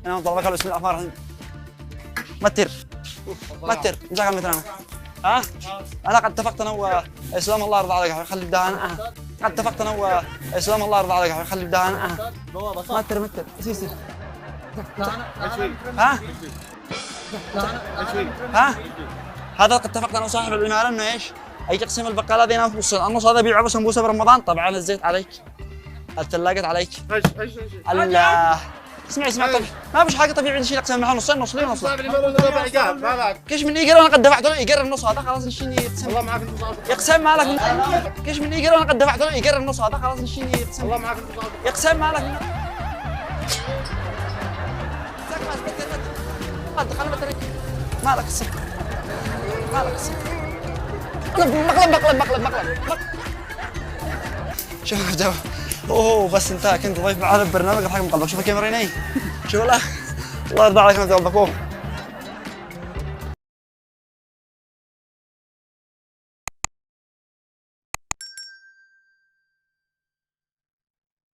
انا طلبك بسم الله الرحمن الرحيم. متر متر مساك مثلنا. ها؟ انا قد اتفقت انا واسلام الله يرضى عليك خلي الدهان. قد اتفقت انا واسلام الله يرضى عليك خلي الدهان. متر سيسي. ها؟ ها؟ هذا قد اتفقت انا وصاحب العماله انه ايش؟ اي تقسيم البقاله دينا في النص هذا بيعوا سمبوسه برمضان. طبعا الزيت عليك، الثلاجة عليك. الله اسمعي طبيعي ما فيش حاجه طبيعي نشيل اقسام معها نصين نص لي ونص. كيش من ايجار وانا قد دفعت له ايجار النص هذا خلاص نشيني يقسم. والله معك يقسم مالك كيش من ايجار وانا قد دفعت له ايجار النص هذا خلاص نشيني يقسم. والله معك يقسم مالك مالك السكر مالك السكر. مقلب شوف جو. اوه بس انت كنت ضيف معنا ببرنامج الحق مقلب. شوف الكاميرا هنا شوف الله يرضى عليك انت.